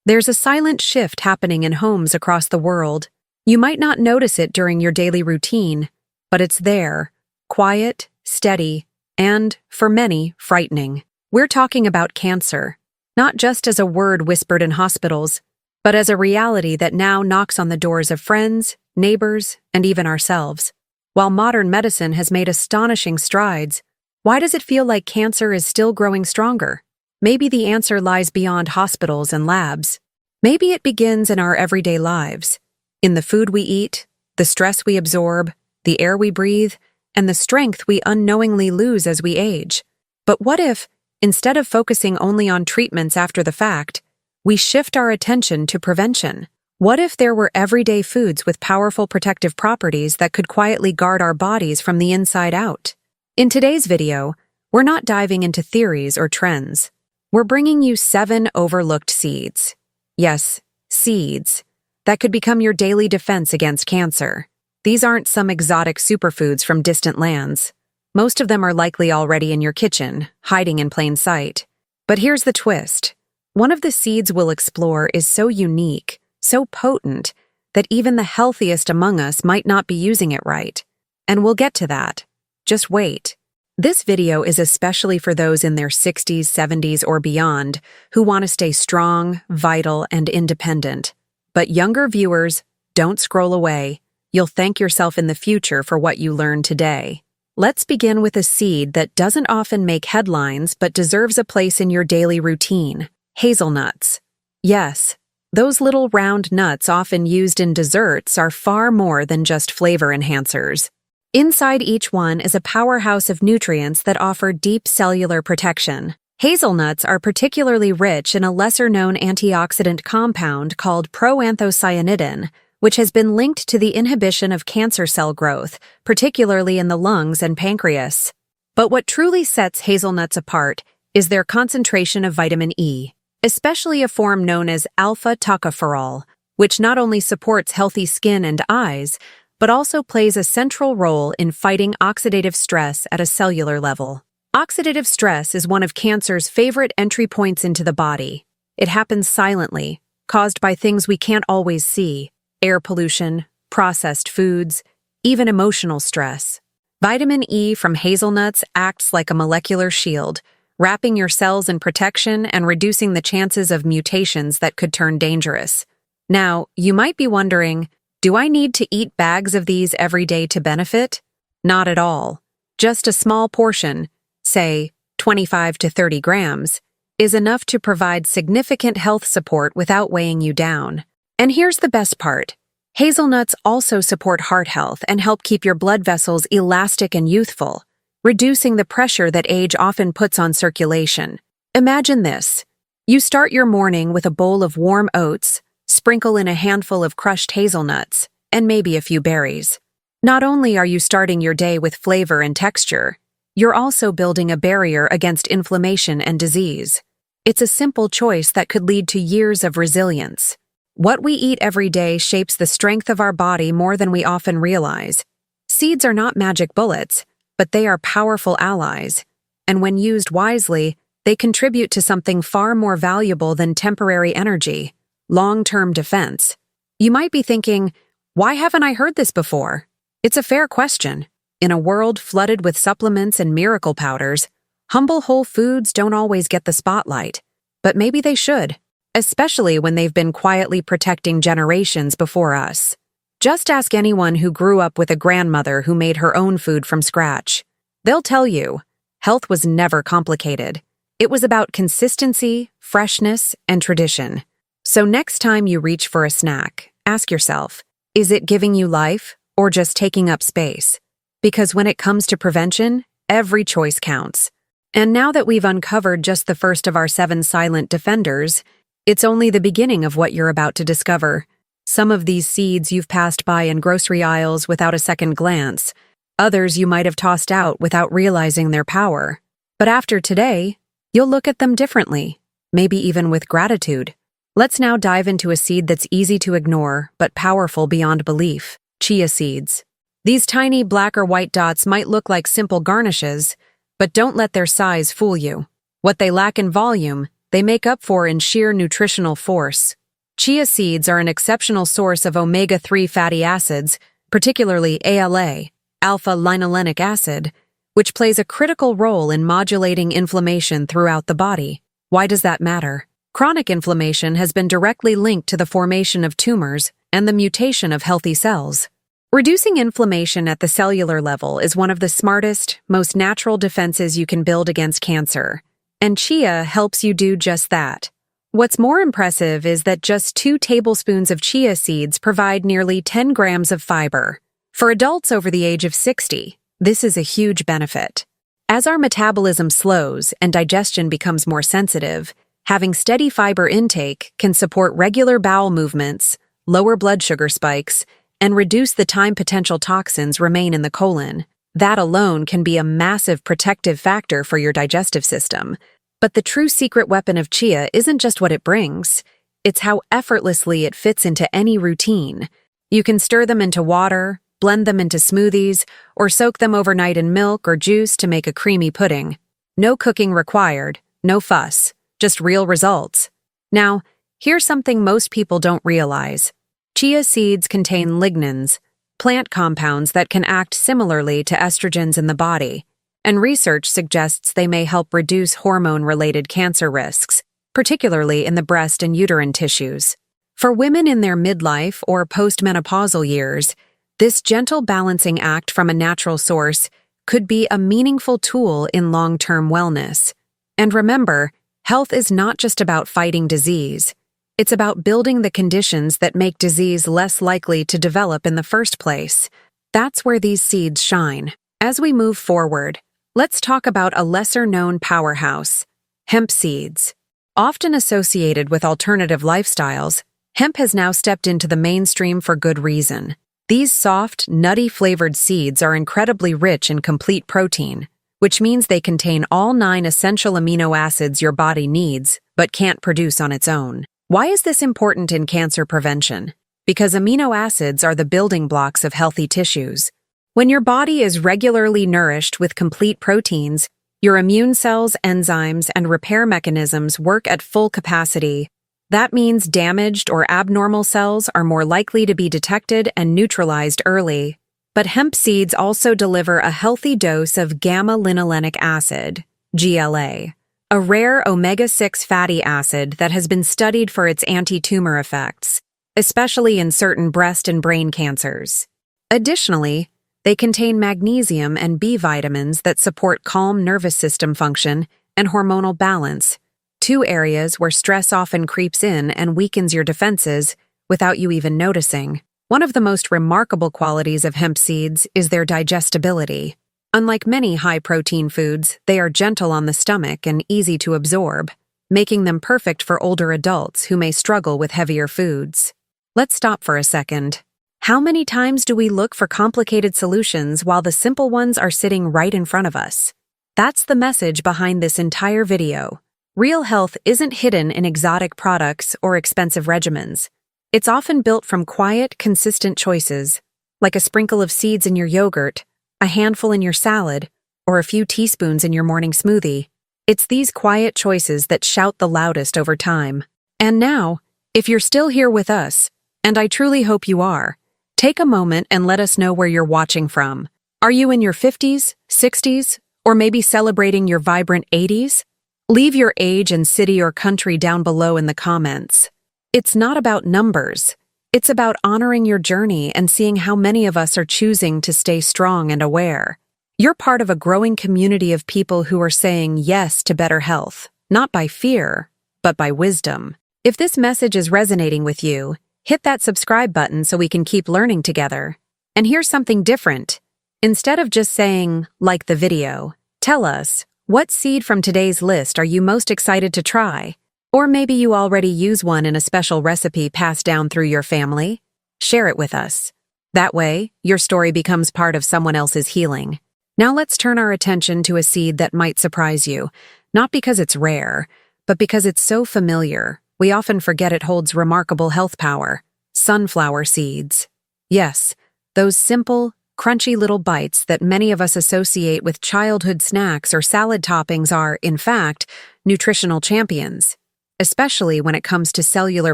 There's a silent shift happening in homes across the world. You might not notice it during your daily routine, but it's there, quiet, steady, and, for many, frightening. We're talking about cancer, not just as a word whispered in hospitals, but as a reality that now knocks on the doors of friends, neighbors, and even ourselves. While modern medicine has made astonishing strides, why does it feel like cancer is still growing stronger? Maybe the answer lies beyond hospitals and labs. Maybe it begins in our everyday lives, in the food we eat, the stress we absorb, the air we breathe, and the strength we unknowingly lose as we age. But what if, instead of focusing only on treatments after the fact, we shift our attention to prevention? What if there were everyday foods with powerful protective properties that could quietly guard our bodies from the inside out? In today's video, we're not diving into theories or trends. We're bringing you 7 overlooked seeds. Yes, seeds that could become your daily defense against cancer. These aren't some exotic superfoods from distant lands. Most of them are likely already in your kitchen, hiding in plain sight. But here's the twist. One of the seeds we'll explore is so unique, so potent, that even the healthiest among us might not be using it right. And we'll get to that. Just wait. This video is especially for those in their 60s, 70s, or beyond who want to stay strong, vital, and independent. But younger viewers, don't scroll away. You'll thank yourself in the future for what you learned today. Let's begin with a seed that doesn't often make headlines but deserves a place in your daily routine. Hazelnuts. Yes, those little round nuts often used in desserts are far more than just flavor enhancers. Inside each one is a powerhouse of nutrients that offer deep cellular protection. Hazelnuts are particularly rich in a lesser-known antioxidant compound called proanthocyanidin, which has been linked to the inhibition of cancer cell growth, particularly in the lungs and pancreas. But what truly sets hazelnuts apart is their concentration of vitamin E, especially a form known as alpha-tocopherol, which not only supports healthy skin and eyes, but also plays a central role in fighting oxidative stress at a cellular level. Oxidative stress is one of cancer's favorite entry points into the body. It happens silently, caused by things we can't always see: air pollution, processed foods, even emotional stress. Vitamin E from hazelnuts acts like a molecular shield, wrapping your cells in protection and reducing the chances of mutations that could turn dangerous. Now, you might be wondering, do I need to eat bags of these every day to benefit? Not at all. Just a small portion, say 25 to 30 grams, is enough to provide significant health support without weighing you down. And here's the best part. Hazelnuts also support heart health and help keep your blood vessels elastic and youthful, reducing the pressure that age often puts on circulation. Imagine this. You start your morning with a bowl of warm oats, sprinkle in a handful of crushed hazelnuts, and maybe a few berries. Not only are you starting your day with flavor and texture, you're also building a barrier against inflammation and disease. It's a simple choice that could lead to years of resilience. What we eat every day shapes the strength of our body more than we often realize. Seeds are not magic bullets, but they are powerful allies. And when used wisely, they contribute to something far more valuable than temporary energy: long-term defense. You might be thinking, why haven't I heard this before? It's a fair question. In a world flooded with supplements and miracle powders, humble whole foods don't always get the spotlight. But maybe they should, especially when they've been quietly protecting generations before us. Just ask anyone who grew up with a grandmother who made her own food from scratch. They'll tell you, health was never complicated. It was about consistency, freshness, and tradition. So next time you reach for a snack, ask yourself, is it giving you life or just taking up space? Because when it comes to prevention, every choice counts. And now that we've uncovered just the first of our 7 silent defenders, it's only the beginning of what you're about to discover. Some of these seeds you've passed by in grocery aisles without a second glance. Others you might have tossed out without realizing their power. But after today, you'll look at them differently, maybe even with gratitude. Let's now dive into a seed that's easy to ignore but powerful beyond belief: chia seeds. These tiny black or white dots might look like simple garnishes, but don't let their size fool you. What they lack in volume, they make up for in sheer nutritional force. Chia seeds are an exceptional source of omega-3 fatty acids, particularly ALA, alpha-linolenic acid, which plays a critical role in modulating inflammation throughout the body. Why does that matter? Chronic inflammation has been directly linked to the formation of tumors and the mutation of healthy cells. Reducing inflammation at the cellular level is one of the smartest, most natural defenses you can build against cancer, and chia helps you do just that. What's more impressive is that just 2 tablespoons of chia seeds provide nearly 10 grams of fiber. For adults over the age of 60, this is a huge benefit. As our metabolism slows and digestion becomes more sensitive, having steady fiber intake can support regular bowel movements, lower blood sugar spikes, and reduce the time potential toxins remain in the colon. That alone can be a massive protective factor for your digestive system. But the true secret weapon of chia isn't just what it brings, it's how effortlessly it fits into any routine. You can stir them into water, blend them into smoothies, or soak them overnight in milk or juice to make a creamy pudding. No cooking required, no fuss, just real results. Now, here's something most people don't realize. Chia seeds contain lignans, plant compounds that can act similarly to estrogens in the body, and research suggests they may help reduce hormone-related cancer risks, particularly in the breast and uterine tissues. For women in their midlife or postmenopausal years, this gentle balancing act from a natural source could be a meaningful tool in long-term wellness. And remember, health is not just about fighting disease. It's about building the conditions that make disease less likely to develop in the first place. That's where these seeds shine. As we move forward, let's talk about a lesser-known powerhouse, hemp seeds. Often associated with alternative lifestyles, hemp has now stepped into the mainstream for good reason. These soft, nutty-flavored seeds are incredibly rich in complete protein, which means they contain all 9 essential amino acids your body needs but can't produce on its own. Why is this important in cancer prevention? Because amino acids are the building blocks of healthy tissues. When your body is regularly nourished with complete proteins, your immune cells, enzymes, and repair mechanisms work at full capacity. That means damaged or abnormal cells are more likely to be detected and neutralized early. But hemp seeds also deliver a healthy dose of gamma-linolenic acid, GLA, a rare omega-6 fatty acid that has been studied for its anti-tumor effects, especially in certain breast and brain cancers. Additionally, they contain magnesium and B vitamins that support calm nervous system function and hormonal balance, 2 areas where stress often creeps in and weakens your defenses without you even noticing. One of the most remarkable qualities of hemp seeds is their digestibility. Unlike many high-protein foods, they are gentle on the stomach and easy to absorb, making them perfect for older adults who may struggle with heavier foods. Let's stop for a second. How many times do we look for complicated solutions while the simple ones are sitting right in front of us? That's the message behind this entire video. Real health isn't hidden in exotic products or expensive regimens. It's often built from quiet, consistent choices, like a sprinkle of seeds in your yogurt, a handful in your salad, or a few teaspoons in your morning smoothie. It's these quiet choices that shout the loudest over time. And now, if you're still here with us, and I truly hope you are, take a moment and let us know where you're watching from. Are you in your 50s, 60s, or maybe celebrating your vibrant 80s? Leave your age and city or country down below in the comments. It's not about numbers. It's about honoring your journey and seeing how many of us are choosing to stay strong and aware. You're part of a growing community of people who are saying yes to better health, not by fear, but by wisdom. If this message is resonating with you, hit that subscribe button so we can keep learning together. And here's something different. Instead of just saying, like the video, tell us, what seed from today's list are you most excited to try? Or maybe you already use one in a special recipe passed down through your family? Share it with us. That way, your story becomes part of someone else's healing. Now let's turn our attention to a seed that might surprise you, not because it's rare, but because it's so familiar. We often forget it holds remarkable health power. Sunflower seeds. Yes, those simple, crunchy little bites that many of us associate with childhood snacks or salad toppings are, in fact, nutritional champions. especially when it comes to cellular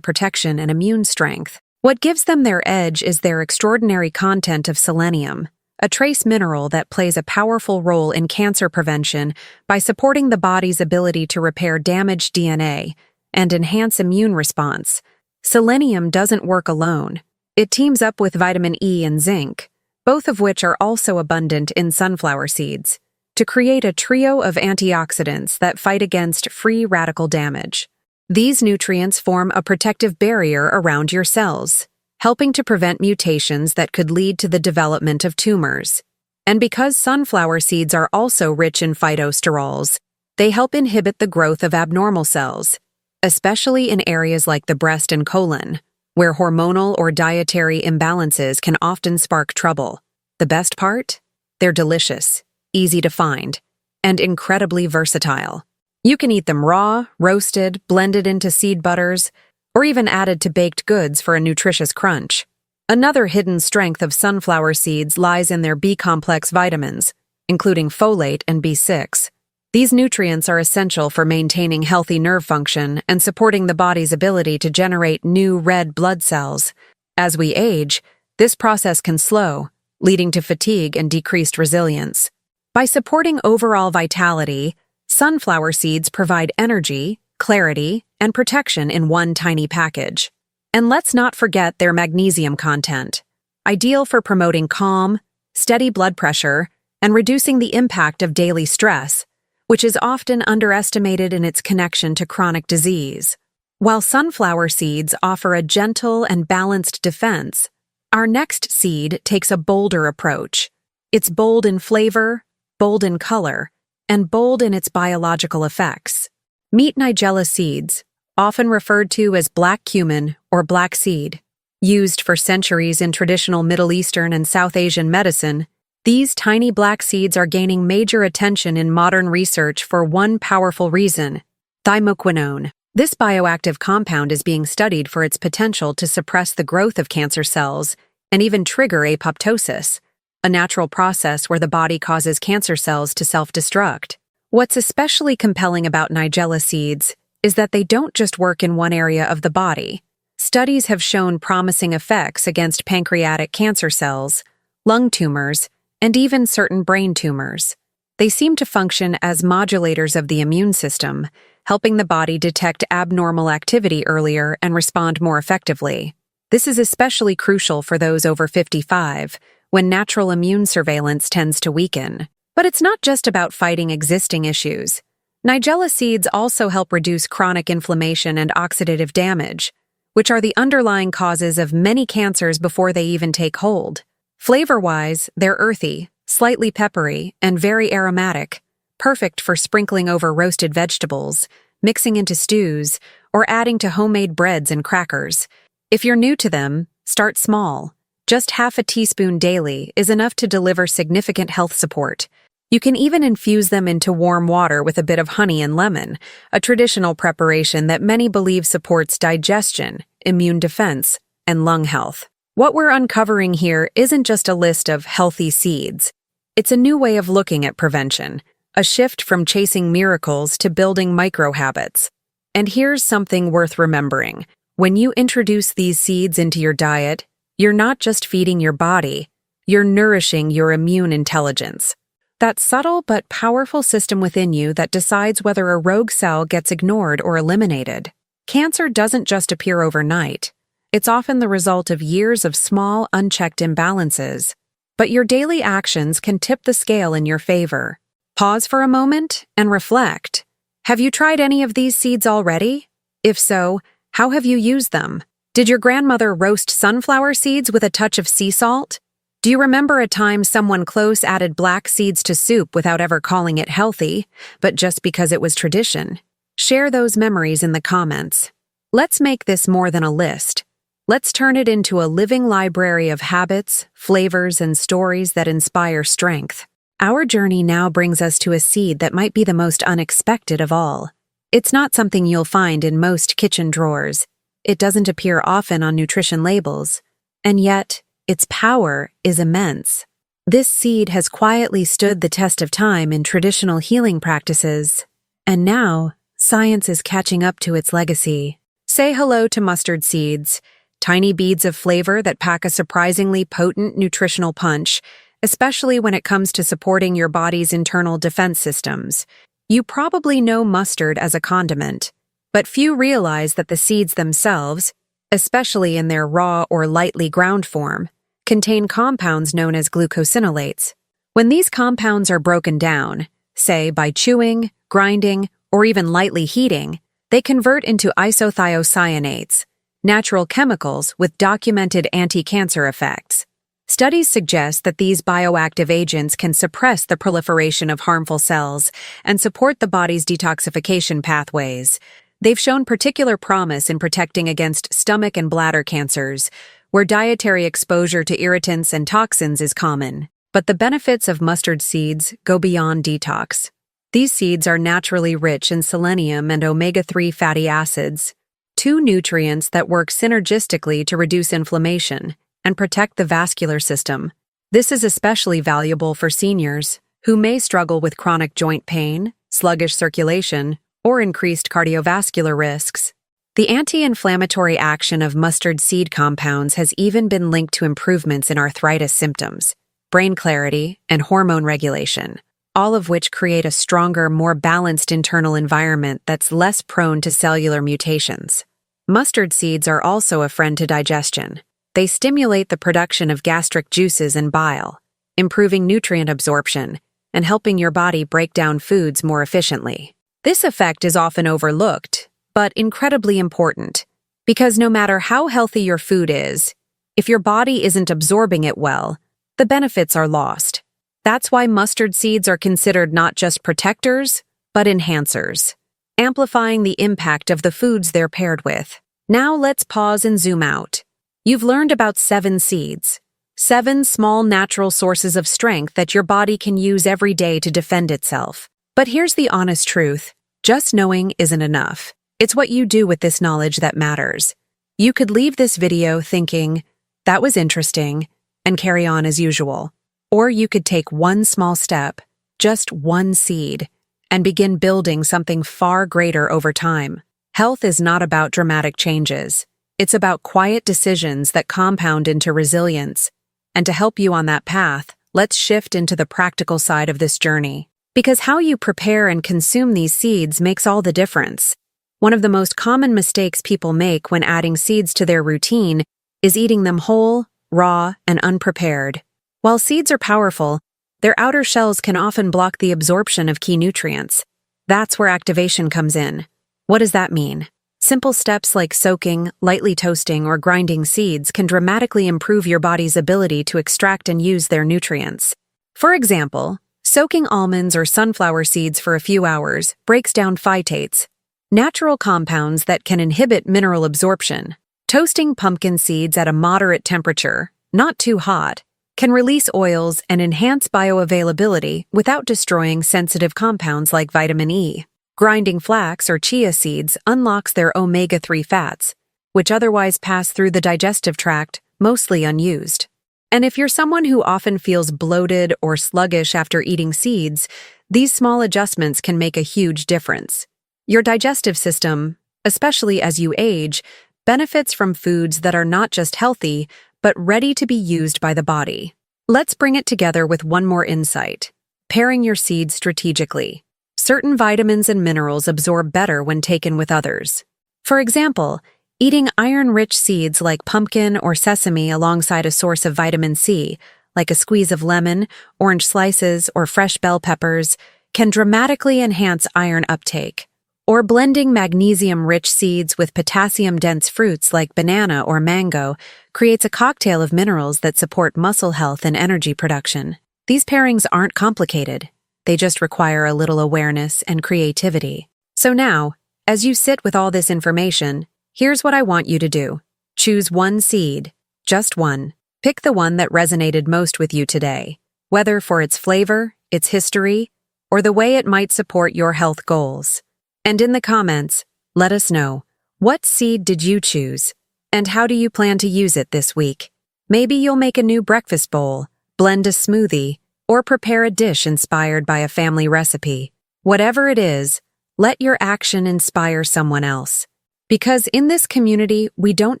protection and immune strength. What gives them their edge is their extraordinary content of selenium, a trace mineral that plays a powerful role in cancer prevention by supporting the body's ability to repair damaged DNA and enhance immune response. Selenium doesn't work alone. It teams up with vitamin E and zinc, both of which are also abundant in sunflower seeds, to create a trio of antioxidants that fight against free radical damage. These nutrients form a protective barrier around your cells, helping to prevent mutations that could lead to the development of tumors. And because sunflower seeds are also rich in phytosterols, they help inhibit the growth of abnormal cells, especially in areas like the breast and colon, where hormonal or dietary imbalances can often spark trouble. The best part? They're delicious, easy to find, and incredibly versatile. You can eat them raw, roasted, blended into seed butters, or even added to baked goods for a nutritious crunch. Another hidden strength of sunflower seeds lies in their B-complex vitamins, including folate and B6. These nutrients are essential for maintaining healthy nerve function and supporting the body's ability to generate new red blood cells. As we age, this process can slow, leading to fatigue and decreased resilience. By supporting overall vitality, sunflower seeds provide energy, clarity, and protection in one tiny package. And let's not forget their magnesium content, ideal for promoting calm, steady blood pressure, and reducing the impact of daily stress, which is often underestimated in its connection to chronic disease. While sunflower seeds offer a gentle and balanced defense, our next seed takes a bolder approach. It's bold in flavor, bold in color, and bold in its biological effects. Meet nigella seeds, often referred to as black cumin or black seed. Used for centuries in traditional Middle Eastern and South Asian medicine, these tiny black seeds are gaining major attention in modern research for one powerful reason: thymoquinone. This bioactive compound is being studied for its potential to suppress the growth of cancer cells and even trigger apoptosis, a natural process where the body causes cancer cells to self-destruct. What's especially compelling about nigella seeds is that they don't just work in one area of the body. Studies have shown promising effects against pancreatic cancer cells, lung tumors, and even certain brain tumors. They seem to function as modulators of the immune system, helping the body detect abnormal activity earlier and respond more effectively. This is especially crucial for those over 55, when natural immune surveillance tends to weaken. But it's not just about fighting existing issues. Nigella seeds also help reduce chronic inflammation and oxidative damage, which are the underlying causes of many cancers before they even take hold. Flavor-wise, they're earthy, slightly peppery, and very aromatic, perfect for sprinkling over roasted vegetables, mixing into stews, or adding to homemade breads and crackers. If you're new to them, start small. Just half a teaspoon daily is enough to deliver significant health support. You can even infuse them into warm water with a bit of honey and lemon, a traditional preparation that many believe supports digestion, immune defense, and lung health. What we're uncovering here isn't just a list of healthy seeds. It's a new way of looking at prevention, a shift from chasing miracles to building micro-habits. And here's something worth remembering. When you introduce these seeds into your diet, you're not just feeding your body, you're nourishing your immune intelligence. That subtle but powerful system within you that decides whether a rogue cell gets ignored or eliminated. Cancer doesn't just appear overnight. It's often the result of years of small, unchecked imbalances. But your daily actions can tip the scale in your favor. Pause for a moment and reflect. Have you tried any of these seeds already? If so, how have you used them? Did your grandmother roast sunflower seeds with a touch of sea salt? Do you remember a time someone close added black seeds to soup without ever calling it healthy, but just because it was tradition? Share those memories in the comments. Let's make this more than a list. Let's turn it into a living library of habits, flavors, and stories that inspire strength. Our journey now brings us to a seed that might be the most unexpected of all. It's not something you'll find in most kitchen drawers. It doesn't appear often on nutrition labels. And yet, its power is immense. This seed has quietly stood the test of time in traditional healing practices, and now science is catching up to its legacy. Say hello to mustard seeds, tiny beads of flavor that pack a surprisingly potent nutritional punch, especially when it comes to supporting your body's internal defense systems. You probably know mustard as a condiment, but few realize that the seeds themselves, especially in their raw or lightly ground form, contain compounds known as glucosinolates. When these compounds are broken down, say by chewing, grinding, or even lightly heating, they convert into isothiocyanates, natural chemicals with documented anti-cancer effects. Studies suggest that these bioactive agents can suppress the proliferation of harmful cells and support the body's detoxification pathways. They've shown particular promise in protecting against stomach and bladder cancers, where dietary exposure to irritants and toxins is common. But the benefits of mustard seeds go beyond detox. These seeds are naturally rich in selenium and omega-3 fatty acids, two nutrients that work synergistically to reduce inflammation and protect the vascular system. This is especially valuable for seniors who may struggle with chronic joint pain, sluggish circulation, or increased cardiovascular risks. The anti-inflammatory action of mustard seed compounds has even been linked to improvements in arthritis symptoms, brain clarity, and hormone regulation, all of which create a stronger, more balanced internal environment that's less prone to cellular mutations. Mustard seeds are also a friend to digestion. They stimulate the production of gastric juices and bile, improving nutrient absorption and helping your body break down foods more efficiently. This effect is often overlooked, but incredibly important, because no matter how healthy your food is, if your body isn't absorbing it well, the benefits are lost. That's why mustard seeds are considered not just protectors, but enhancers, amplifying the impact of the foods they're paired with. Now let's pause and zoom out. You've learned about 7 seeds, 7 small natural sources of strength that your body can use every day to defend itself. But here's the honest truth. Just knowing isn't enough. It's what you do with this knowledge that matters. You could leave this video thinking, that was interesting, and carry on as usual. Or you could take one small step, just one seed, and begin building something far greater over time. Health is not about dramatic changes. It's about quiet decisions that compound into resilience. And to help you on that path, let's shift into the practical side of this journey. Because how you prepare and consume these seeds makes all the difference. One of the most common mistakes people make when adding seeds to their routine is eating them whole, raw, and unprepared. While seeds are powerful, their outer shells can often block the absorption of key nutrients. That's where activation comes in. What does that mean? Simple steps like soaking, lightly toasting, or grinding seeds can dramatically improve your body's ability to extract and use their nutrients. For example, soaking almonds or sunflower seeds for a few hours breaks down phytates, natural compounds that can inhibit mineral absorption. Toasting pumpkin seeds at a moderate temperature, not too hot, can release oils and enhance bioavailability without destroying sensitive compounds like vitamin E. Grinding flax or chia seeds unlocks their omega-3 fats, which otherwise pass through the digestive tract, mostly unused. And if you're someone who often feels bloated or sluggish after eating seeds, these small adjustments can make a huge difference. Your digestive system, especially as you age, benefits from foods that are not just healthy, but ready to be used by the body. Let's bring it together with one more insight: pairing your seeds strategically. Certain vitamins and minerals absorb better when taken with others. For example, eating iron-rich seeds like pumpkin or sesame alongside a source of vitamin C, like a squeeze of lemon, orange slices, or fresh bell peppers, can dramatically enhance iron uptake. Or blending magnesium-rich seeds with potassium-dense fruits like banana or mango creates a cocktail of minerals that support muscle health and energy production. These pairings aren't complicated. They just require a little awareness and creativity. So now, as you sit with all this information, here's what I want you to do. Choose one seed, just one. Pick the one that resonated most with you today, whether for its flavor, its history, or the way it might support your health goals. And in the comments, let us know, what seed did you choose, and how do you plan to use it this week? Maybe you'll make a new breakfast bowl, blend a smoothie, or prepare a dish inspired by a family recipe. Whatever it is, Let your action inspire someone else. Because in this community, we don't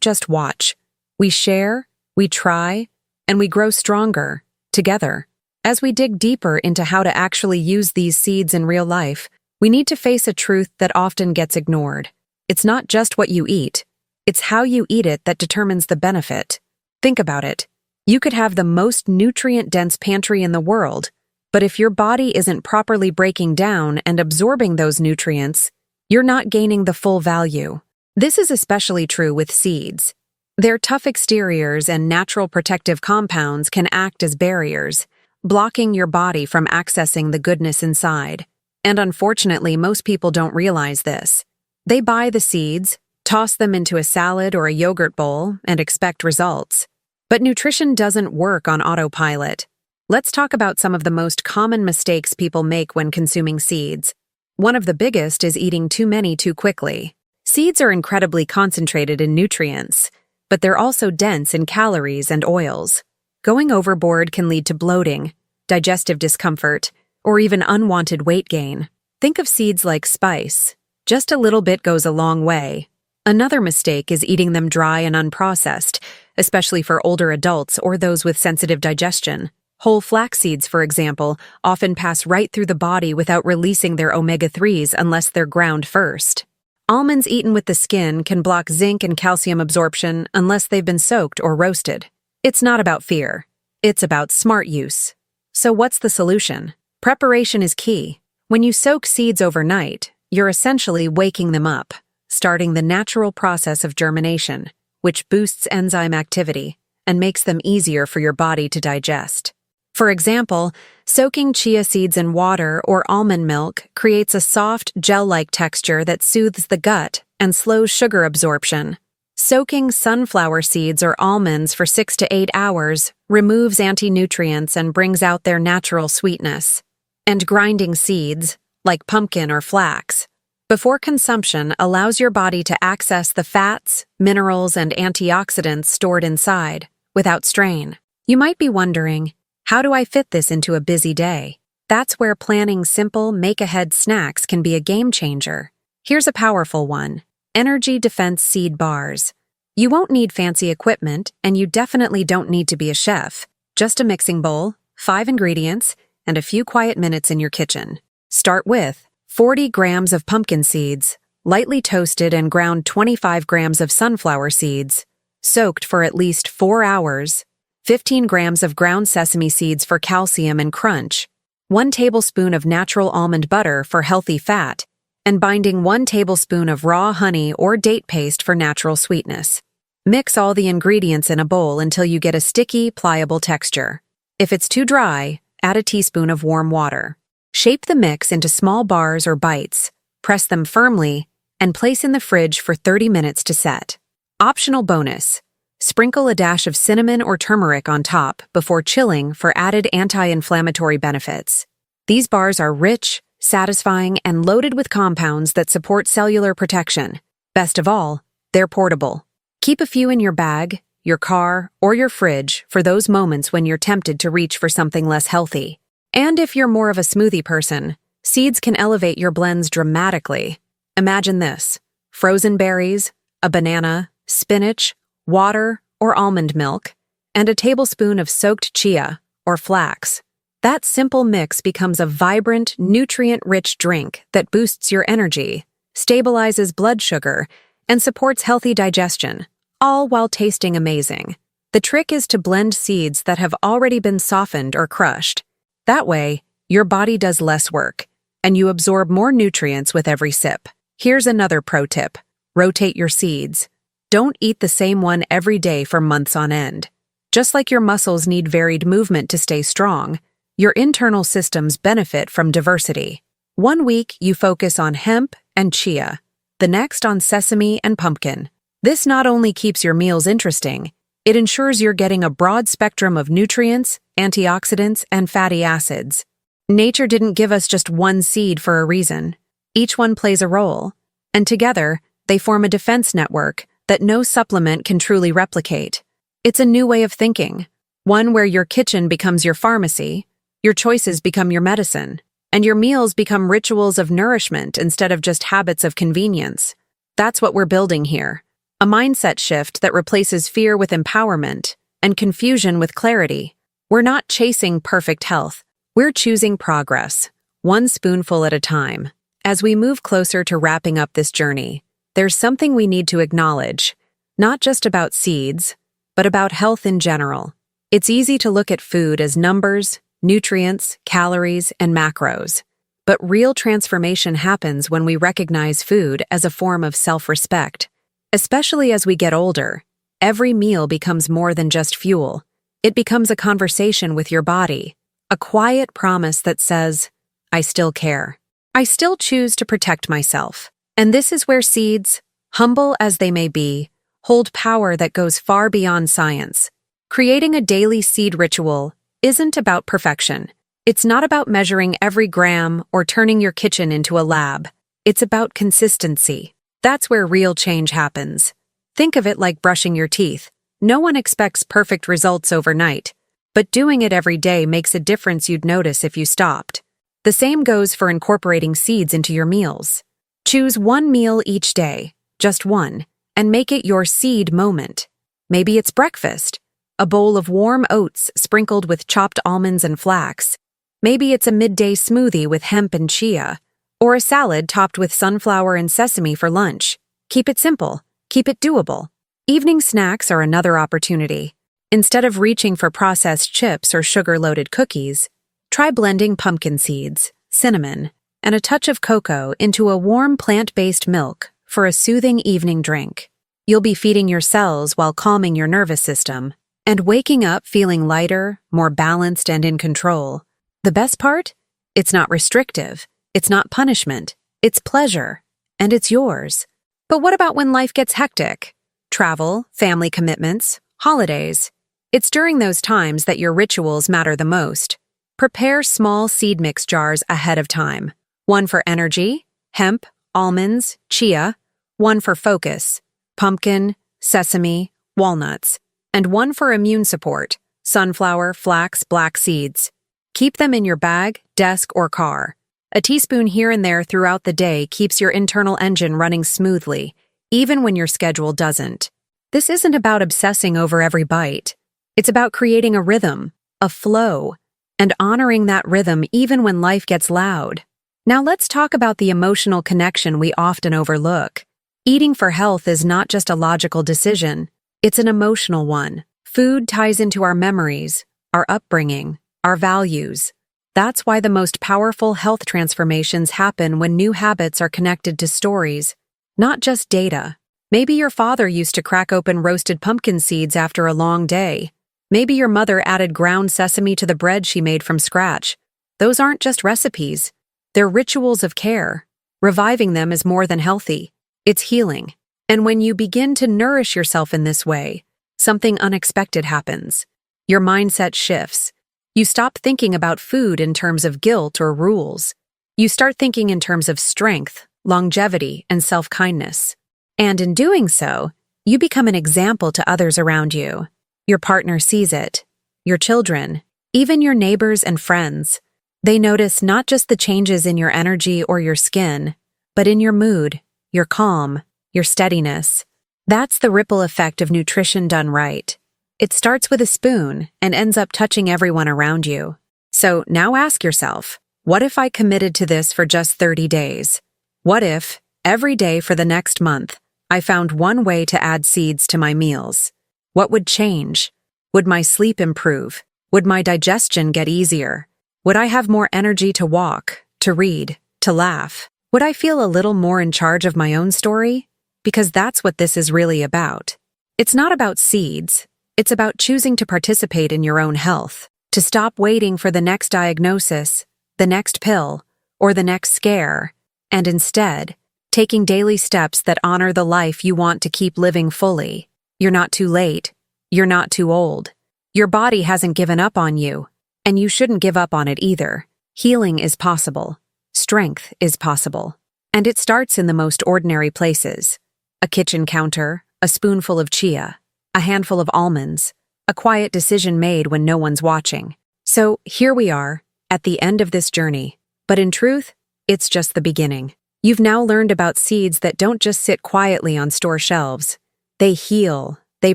just watch. We share, we try, and we grow stronger, together. As we dig deeper into how to actually use these seeds in real life, we need to face a truth that often gets ignored. It's not just what you eat. It's how you eat it that determines the benefit. Think about it. You could have the most nutrient-dense pantry in the world, but if your body isn't properly breaking down and absorbing those nutrients, you're not gaining the full value. This is especially true with seeds. Their tough exteriors and natural protective compounds can act as barriers, blocking your body from accessing the goodness inside. And unfortunately, most people don't realize this. They buy the seeds, toss them into a salad or a yogurt bowl, and expect results. But nutrition doesn't work on autopilot. Let's talk about some of the most common mistakes people make when consuming seeds. One of the biggest is eating too many too quickly. Seeds are incredibly concentrated in nutrients, but they're also dense in calories and oils. Going overboard can lead to bloating, digestive discomfort, or even unwanted weight gain. Think of seeds like spice. Just a little bit goes a long way. Another mistake is eating them dry and unprocessed, especially for older adults or those with sensitive digestion. Whole flax seeds, for example, often pass right through the body without releasing their omega-3s unless they're ground first. Almonds eaten with the skin can block zinc and calcium absorption unless they've been soaked or roasted. It's not about fear. It's about smart use. So what's the solution? Preparation is key. When you soak seeds overnight, you're essentially waking them up, starting the natural process of germination, which boosts enzyme activity and makes them easier for your body to digest. For example, soaking chia seeds in water or almond milk creates a soft, gel-like texture that soothes the gut and slows sugar absorption. Soaking sunflower seeds or almonds for 6 to 8 hours removes anti-nutrients and brings out their natural sweetness. And grinding seeds, like pumpkin or flax, before consumption allows your body to access the fats, minerals, and antioxidants stored inside, without strain. You might be wondering, how do I fit this into a busy day? That's where planning simple, make-ahead snacks can be a game changer. Here's a powerful one: Energy Defense Seed Bars. You won't need fancy equipment, and you definitely don't need to be a chef. Just a mixing bowl, 5 ingredients, and a few quiet minutes in your kitchen. Start with 40 grams of pumpkin seeds, lightly toasted and ground 25 grams of sunflower seeds, soaked for at least 4 hours, 15 grams of ground sesame seeds for calcium and crunch, 1 tablespoon of natural almond butter for healthy fat, and binding 1 tablespoon of raw honey or date paste for natural sweetness. Mix all the ingredients in a bowl until you get a sticky, pliable texture. If it's too dry, add a teaspoon of warm water. Shape the mix into small bars or bites, press them firmly, and place in the fridge for 30 minutes to set. Optional bonus: sprinkle a dash of cinnamon or turmeric on top before chilling for added anti-inflammatory benefits. These bars are rich, satisfying, and loaded with compounds that support cellular protection. Best of all, they're portable. Keep a few in your bag, your car, or your fridge for those moments when you're tempted to reach for something less healthy. And if you're more of a smoothie person, seeds can elevate your blends dramatically. Imagine this: frozen berries, a banana, spinach, water or almond milk, and a tablespoon of soaked chia or flax. That simple mix becomes a vibrant, nutrient-rich drink that boosts your energy, stabilizes blood sugar, and supports healthy digestion, all while tasting amazing. The trick is to blend seeds that have already been softened or crushed. That way, your body does less work, and you absorb more nutrients with every sip. Here's another pro tip: rotate your seeds. Don't eat the same one every day for months on end. Just like your muscles need varied movement to stay strong, your internal systems benefit from diversity. One week you focus on hemp and chia, the next on sesame and pumpkin. This not only keeps your meals interesting, it ensures you're getting a broad spectrum of nutrients, antioxidants, and fatty acids. Nature didn't give us just one seed for a reason. Each one plays a role, and together they form a defense network that no supplement can truly replicate. It's a new way of thinking, one where your kitchen becomes your pharmacy, your choices become your medicine. and your meals become rituals of nourishment instead of just habits of convenience. That's what we're building here. A mindset shift that replaces fear with empowerment and confusion with clarity. We're not chasing perfect health. We're choosing progress, one spoonful at a time. As we move closer to wrapping up this journey, there's something we need to acknowledge, not just about seeds, but about health in general. It's easy to look at food as numbers, nutrients, calories, and macros. But real transformation happens when we recognize food as a form of self-respect. Especially as we get older, every meal becomes more than just fuel. It becomes a conversation with your body, a quiet promise that says, I still care. I still choose to protect myself. And this is where seeds, humble as they may be, hold power that goes far beyond science. Creating a daily seed ritual isn't about perfection. It's not about measuring every gram or turning your kitchen into a lab. It's about consistency. That's where real change happens. Think of it like brushing your teeth. No one expects perfect results overnight, but doing it every day makes a difference you'd notice if you stopped. The same goes for incorporating seeds into your meals. Choose one meal each day, just one, and make it your seed moment. Maybe it's breakfast, a bowl of warm oats sprinkled with chopped almonds and flax. Maybe it's a midday smoothie with hemp and chia, or a salad topped with sunflower and sesame for lunch. Keep it simple. Keep it doable. Evening snacks are another opportunity. Instead of reaching for processed chips or sugar-loaded cookies, try blending pumpkin seeds, cinnamon, and a touch of cocoa into a warm plant-based milk for a soothing evening drink. You'll be feeding your cells while calming your nervous system, and waking up feeling lighter, more balanced, and in control. The best part? It's not restrictive. It's not punishment. It's pleasure. And it's yours. But what about when life gets hectic? Travel, family commitments, holidays. It's during those times that your rituals matter the most. Prepare small seed mix jars ahead of time. One for energy, hemp, almonds, chia. One for focus, pumpkin, sesame, walnuts. And one for immune support, sunflower, flax, black seeds. Keep them in your bag, desk, or car. A teaspoon here and there throughout the day keeps your internal engine running smoothly, even when your schedule doesn't. This isn't about obsessing over every bite. It's about creating a rhythm, a flow, and honoring that rhythm even when life gets loud. Now let's talk about the emotional connection we often overlook. Eating for health is not just a logical decision, it's an emotional one. Food ties into our memories, our upbringing, our values. That's why the most powerful health transformations happen when new habits are connected to stories, not just data. Maybe your father used to crack open roasted pumpkin seeds after a long day. Maybe your mother added ground sesame to the bread she made from scratch. Those aren't just recipes. They're rituals of care. Reviving them is more than healthy. It's healing. And when you begin to nourish yourself in this way, something unexpected happens. Your mindset shifts. You stop thinking about food in terms of guilt or rules. You start thinking in terms of strength, longevity, and self-kindness. And in doing so, you become an example to others around you. Your partner sees it. Your children, even your neighbors and friends. They notice not just the changes in your energy or your skin, but in your mood, your calm, your steadiness. That's the ripple effect of nutrition done right. It starts with a spoon and ends up touching everyone around you. So now ask yourself, what if I committed to this for just 30 days? What if, every day for the next month, I found one way to add seeds to my meals? What would change? Would my sleep improve? Would my digestion get easier? Would I have more energy to walk, to read, to laugh? Would I feel a little more in charge of my own story? Because that's what this is really about. It's not about seeds. It's about choosing to participate in your own health, to stop waiting for the next diagnosis, the next pill, or the next scare, and instead, taking daily steps that honor the life you want to keep living fully. You're not too late. You're not too old. Your body hasn't given up on you, and you shouldn't give up on it either. Healing is possible. Strength is possible. And it starts in the most ordinary places. A kitchen counter, a spoonful of chia, a handful of almonds, a quiet decision made when no one's watching. So here we are, at the end of this journey. But in truth, it's just the beginning. You've now learned about seeds that don't just sit quietly on store shelves. They heal, they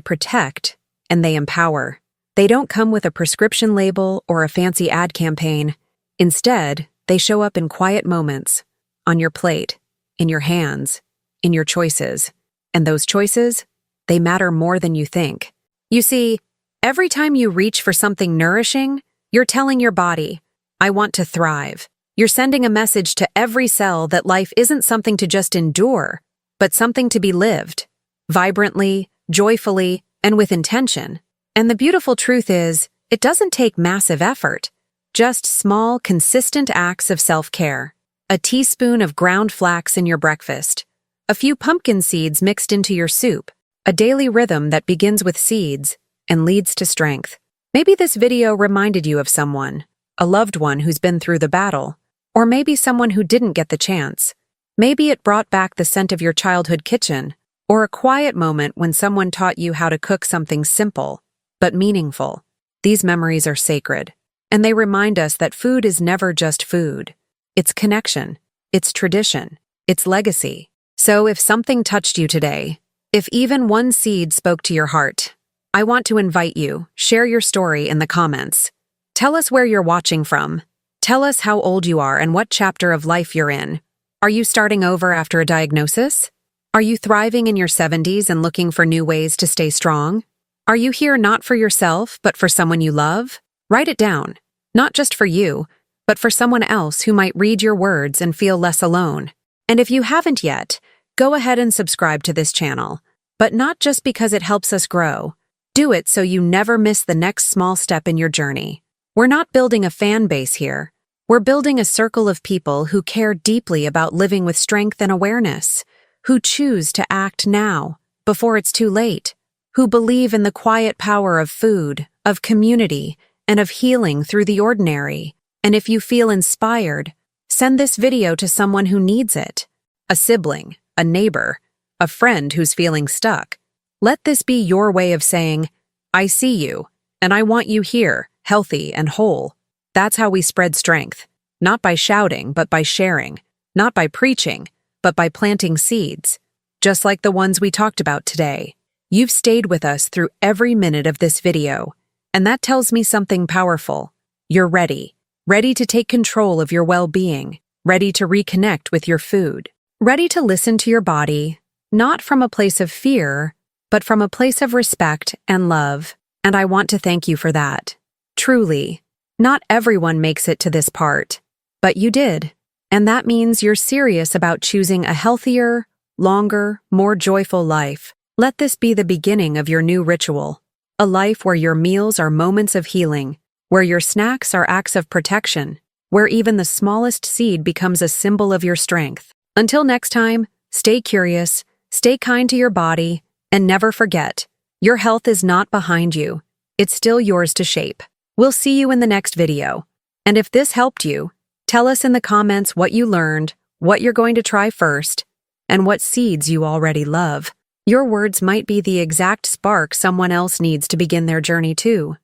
protect, and they empower. They don't come with a prescription label or a fancy ad campaign. Instead, they show up in quiet moments, on your plate, in your hands, in your choices. And those choices, they matter more than you think. You see, every time you reach for something nourishing, you're telling your body, I want to thrive. You're sending a message to every cell that life isn't something to just endure, but something to be lived, vibrantly, joyfully, and with intention. And the beautiful truth is, it doesn't take massive effort, just small, consistent acts of self-care. A teaspoon of ground flax in your breakfast, a few pumpkin seeds mixed into your soup, a daily rhythm that begins with seeds and leads to strength. Maybe this video reminded you of someone, a loved one who's been through the battle, or maybe someone who didn't get the chance. Maybe it brought back the scent of your childhood kitchen, or a quiet moment when someone taught you how to cook something simple, but meaningful. These memories are sacred, and they remind us that food is never just food. It's connection, it's tradition, it's legacy. So if something touched you today, if even one seed spoke to your heart, I want to invite you, share your story in the comments. Tell us where you're watching from. Tell us how old you are and what chapter of life you're in. Are you starting over after a diagnosis? Are you thriving in your 70s and looking for new ways to stay strong? Are you here not for yourself, but for someone you love? Write it down. Not just for you, but for someone else who might read your words and feel less alone. And if you haven't yet, go ahead and subscribe to this channel. But not just because it helps us grow. Do it so you never miss the next small step in your journey. We're not building a fan base here. We're building a circle of people who care deeply about living with strength and awareness, who choose to act now, before it's too late, who believe in the quiet power of food, of community, and of healing through the ordinary. And if you feel inspired, send this video to someone who needs it. A sibling, a neighbor, a friend who's feeling stuck. Let this be your way of saying, I see you, and I want you here, healthy and whole. That's how we spread strength, not by shouting, but by sharing, not by preaching, but by planting seeds, just like the ones we talked about today. You've stayed with us through every minute of this video, and that tells me something powerful. You're ready to take control of your well-being, ready to reconnect with your food, ready to listen to your body, not from a place of fear, but from a place of respect and love. And I want to thank you for that. Truly, not everyone makes it to this part, but you did. And that means you're serious about choosing a healthier, longer, more joyful life. Let this be the beginning of your new ritual. A life where your meals are moments of healing, where your snacks are acts of protection, where even the smallest seed becomes a symbol of your strength. Until next time, stay curious, stay kind to your body, and never forget, your health is not behind you. It's still yours to shape. We'll see you in the next video. And if this helped you, tell us in the comments what you learned, what you're going to try first, and what seeds you already love. Your words might be the exact spark someone else needs to begin their journey too.